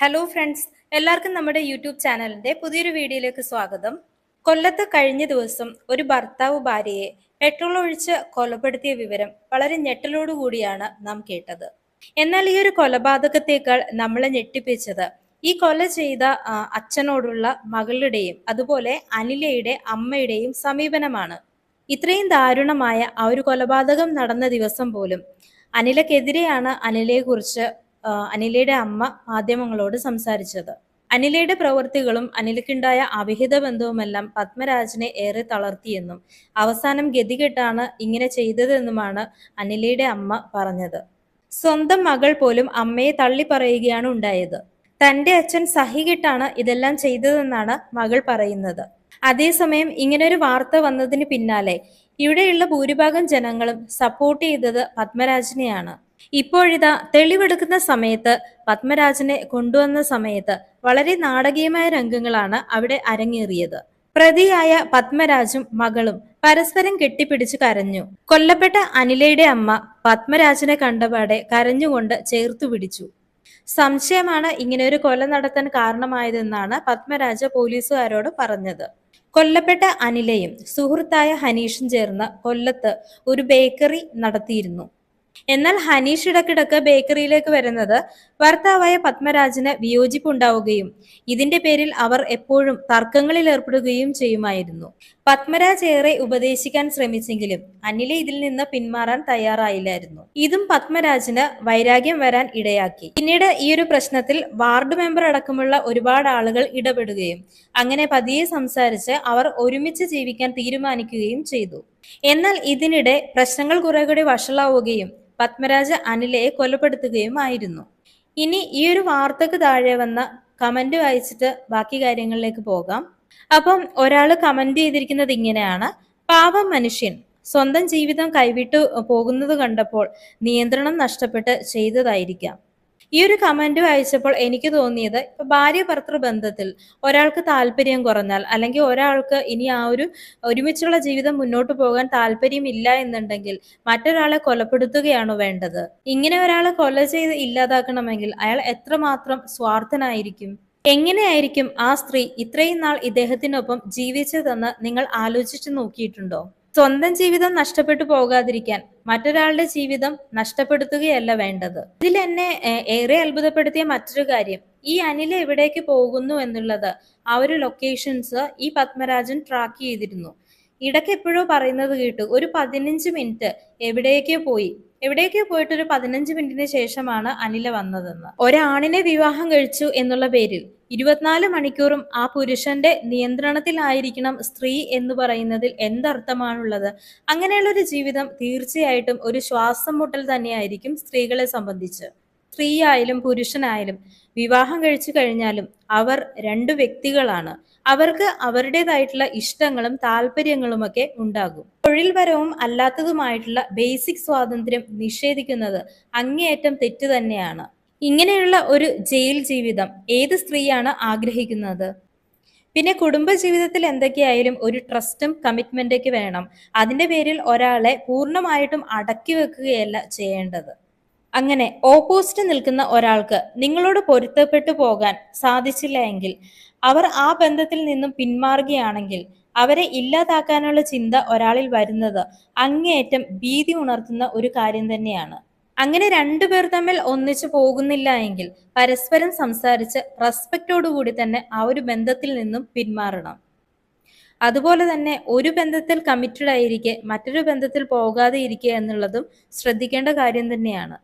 Hello friends, എല്ലാവർക്കും നമ്മുടെ YouTube ചാനലിന്റെ പുതിയൊരു വീഡിയോയിലേക്ക് സ്വാഗതം. കൊല്ലത്ത് കഴിഞ്ഞ ദിവസം ഒരു ഭർത്താവ് ഭാര്യയെ പെട്രോൾ ഒഴിച്ച് കൊലപ്പെടുത്തിയ വിവരം വളരെ ഞെട്ടലോടുകൂടിയാണ് നാം കേട്ടത്. എന്നാൽ ഈ ഒരു കൊലപാതകത്തേക്കാൾ നമ്മളെ ഞെട്ടിപ്പിച്ചത് ഈ കൊല ചെയ്ത അച്ഛനോടുള്ള മകളുടെയും അതുപോലെ അനിലയുടെ അമ്മയുടെയും സമീപനമാണ്. ഇത്രയും ദാരുണമായ ആ ഒരു കൊലപാതകം നടന്ന ദിവസം പോലും അനിലക്കെതിരെയാണ് അനിലയുടെ അമ്മ മാധ്യമങ്ങളോട് സംസാരിച്ചത്. അനിലയുടെ പ്രവൃത്തികളും അനിലയ്ക്കുണ്ടായ അവിഹിത ബന്ധവുമെല്ലാം പത്മരാജനെ ഏറെ തളർത്തിയെന്നും അവസാനം ഗതികെട്ടാണ് ഇങ്ങനെ ചെയ്തതെന്നുമാണ് അനിലയുടെ അമ്മ പറഞ്ഞത്. സ്വന്തം മകൾ പോലും അമ്മയെ തള്ളി പറയുകയാണ് ഉണ്ടായത്. തന്റെ അച്ഛൻ സഹികെട്ടാണ് ഇതെല്ലാം ചെയ്തതെന്നാണ് മകൾ പറയുന്നത്. അതേസമയം ഇങ്ങനൊരു വാർത്ത വന്നതിന് പിന്നാലെ ഇവിടെയുള്ള ഭൂരിഭാഗം ജനങ്ങളും സപ്പോർട്ട് ചെയ്തത് പത്മരാജനെയാണ്. ഇപ്പോഴിതാ തെളിവെടുക്കുന്ന സമയത്ത് പത്മരാജനെ കൊണ്ടുവന്ന സമയത്ത് വളരെ നാടകീയമായ രംഗങ്ങളാണ് അവിടെ അരങ്ങേറിയത്. പ്രതിയായ പത്മരാജും മകളും പരസ്പരം കെട്ടിപ്പിടിച്ചു കരഞ്ഞു. കൊല്ലപ്പെട്ട അനിലയുടെ അമ്മ പത്മരാജനെ കണ്ടപാടെ കരഞ്ഞുകൊണ്ട് ചേർത്തു പിടിച്ചു. സംശയമാണ് ഇങ്ങനെ ഒരു കൊല നടത്താൻ കാരണമായതെന്നാണ് പത്മരാജ പോലീസുകാരോട് പറഞ്ഞത്. കൊല്ലപ്പെട്ട അനിലയും സുഹൃത്തായ ഹനീഷും ചേർന്ന് കൊല്ലത്ത് ഒരു ബേക്കറി നടത്തിയിരുന്നു. എന്നാൽ ഹനീഷ് ഇടക്കിടക്ക് ബേക്കറിയിലേക്ക് വരുന്നത് ഭർത്താവായ പത്മരാജന് വിയോജിപ്പുണ്ടാവുകയും ഇതിന്റെ പേരിൽ അവർ എപ്പോഴും തർക്കങ്ങളിൽ ഏർപ്പെടുകയും ചെയ്യുമായിരുന്നു. പത്മരാജ് ഏറെ ഉപദേശിക്കാൻ ശ്രമിച്ചെങ്കിലും അനില ഇതിൽ നിന്ന് പിന്മാറാൻ തയ്യാറായില്ലായിരുന്നു. ഇതും പത്മരാജന് വൈരാഗ്യം വരാൻ ഇടയാക്കി. പിന്നീട് ഈ ഒരു പ്രശ്നത്തിൽ വാർഡ് മെമ്പർ അടക്കമുള്ള ഒരുപാട് ആളുകൾ ഇടപെടുകയും അങ്ങനെ പതിയെ സംസാരിച്ച് അവർ ഒരുമിച്ച് ജീവിക്കാൻ തീരുമാനിക്കുകയും ചെയ്തു. എന്നാൽ ഇതിനിടെ പ്രശ്നങ്ങൾ കുറെ കൂടി വഷളാവുകയും പത്മരാജ് അനിലയെ കൊലപ്പെടുത്തുകയുമായിരുന്നു. ഇനി ഈ ഒരു വാർത്തക്ക് താഴെ വന്ന കമന്റ് വായിച്ചിട്ട് ബാക്കി കാര്യങ്ങളിലേക്ക് പോകാം. അപ്പം ഒരാള് കമന്റ് ചെയ്തിരിക്കുന്നത് ഇങ്ങനെയാണ്: പാവം മനുഷ്യൻ സ്വന്തം ജീവിതം കൈവിട്ടു പോകുന്നത് കണ്ടപ്പോൾ നിയന്ത്രണം നഷ്ടപ്പെട്ട് ചെയ്തതായിരിക്കാം. ഈ ഒരു കമന്റ് വായിച്ചപ്പോൾ എനിക്ക് തോന്നിയത്, ഇപ്പൊ ഭാര്യ ഭർത്തൃ ബന്ധത്തിൽ ഒരാൾക്ക് താല്പര്യം കുറഞ്ഞാൽ അല്ലെങ്കിൽ ഒരാൾക്ക് ഇനി ആ ഒരു ഒരുമിച്ചുള്ള ജീവിതം മുന്നോട്ട് പോകാൻ താല്പര്യമില്ല എന്നുണ്ടെങ്കിൽ മറ്റൊരാളെ കൊലപ്പെടുത്തുകയാണോ വേണ്ടത്? ഇങ്ങനെ ഒരാളെ കൊല ചെയ്ത് ഇല്ലാതാക്കണമെങ്കിൽ അയാൾ എത്രമാത്രം സ്വാർത്ഥനായിരിക്കും? എങ്ങനെയായിരിക്കും ആ സ്ത്രീ ഇത്രയും നാൾ ഇദ്ദേഹത്തിനൊപ്പം ജീവിച്ചതെന്ന് നിങ്ങൾ ആലോചിച്ചു നോക്കിയിട്ടുണ്ടോ? സ്വന്തം ജീവിതം നഷ്ടപ്പെട്ടു പോകാതിരിക്കാൻ മറ്റൊരാളുടെ ജീവിതം നഷ്ടപ്പെടുത്തുകയല്ല വേണ്ടത്. ഇതിൽ എന്നെ ഏറെ അത്ഭുതപ്പെടുത്തിയ മറ്റൊരു കാര്യം, ഈ അനില എവിടേക്ക് പോകുന്നു എന്നുള്ളത് ആ ഒരു ലൊക്കേഷൻസ് ഈ പത്മരാജൻ ട്രാക്ക് ചെയ്തിരുന്നു. ഇടയ്ക്ക് എപ്പോഴോ പറയുന്നത് കേട്ടു ഒരു 15 മിനിറ്റ് എവിടേക്കോ പോയിട്ട് ഒരു 15 മിനിറ്റിന് ശേഷമാണ് അനില വന്നതെന്ന്. ഒരാണിനെ വിവാഹം കഴിച്ചു എന്നുള്ള പേരിൽ 24 മണിക്കൂറും ആ പുരുഷന്റെ നിയന്ത്രണത്തിലായിരിക്കണം സ്ത്രീ എന്ന് പറയുന്നതിൽ എന്തർത്ഥമാണുള്ളത്? അങ്ങനെയുള്ള ഒരു ജീവിതം തീർച്ചയായിട്ടും ഒരു ശ്വാസം മുട്ടൽ തന്നെയായിരിക്കും സ്ത്രീകളെ സംബന്ധിച്ച്. സ്ത്രീ ആയാലും പുരുഷനായാലും വിവാഹം കഴിച്ചു കഴിഞ്ഞാലും അവർ രണ്ടു വ്യക്തികളാണ്. അവർക്ക് അവരുടേതായിട്ടുള്ള ഇഷ്ടങ്ങളും താല്പര്യങ്ങളുമൊക്കെ ഉണ്ടാകും. തൊഴിൽപരവും അല്ലാത്തതുമായിട്ടുള്ള ബേസിക് സ്വാതന്ത്ര്യം നിഷേധിക്കുന്നത് അങ്ങേയറ്റം തെറ്റ് തന്നെയാണ്. ഇങ്ങനെയുള്ള ഒരു ജയിൽ ജീവിതം ഏത് സ്ത്രീയാണ് ആഗ്രഹിക്കുന്നത്? പിന്നെ കുടുംബ ജീവിതത്തിൽ എന്തൊക്കെയായാലും ഒരു ട്രസ്റ്റും കമ്മിറ്റ്മെന്റൊക്കെ വേണം. അതിന്റെ പേരിൽ ഒരാളെ പൂർണ്ണമായിട്ടും അടക്കി വെക്കുകയല്ല ചെയ്യേണ്ടത്. അങ്ങനെ ഓപ്പോസിറ്റ് നിൽക്കുന്ന ഒരാൾക്ക് നിങ്ങളോട് പൊരുത്തപ്പെട്ടു പോകാൻ സാധിച്ചില്ല എങ്കിൽ, അവർ ആ ബന്ധത്തിൽ നിന്നും പിന്മാറുകയാണെങ്കിൽ, അവരെ ഇല്ലാതാക്കാനുള്ള ചിന്ത ഒരാളിൽ വരുന്നത് അങ്ങേയറ്റം ഭീതി ഉണർത്തുന്ന ഒരു കാര്യം തന്നെയാണ്. അങ്ങനെ രണ്ടുപേർ തമ്മിൽ ഒന്നിച്ചു പോകുന്നില്ല എങ്കിൽ പരസ്പരം സംസാരിച്ച് റെസ്പെക്റ്റോടുകൂടി തന്നെ ആ ഒരു ബന്ധത്തിൽ നിന്നും പിന്മാറണം. അതുപോലെ തന്നെ ഒരു ബന്ധത്തിൽ കമ്മിറ്റഡ് ആയിരിക്കെ മറ്റൊരു ബന്ധത്തിൽ പോകാതെ ഇരിക്കുക എന്നുള്ളതും ശ്രദ്ധിക്കേണ്ട കാര്യം തന്നെയാണ്.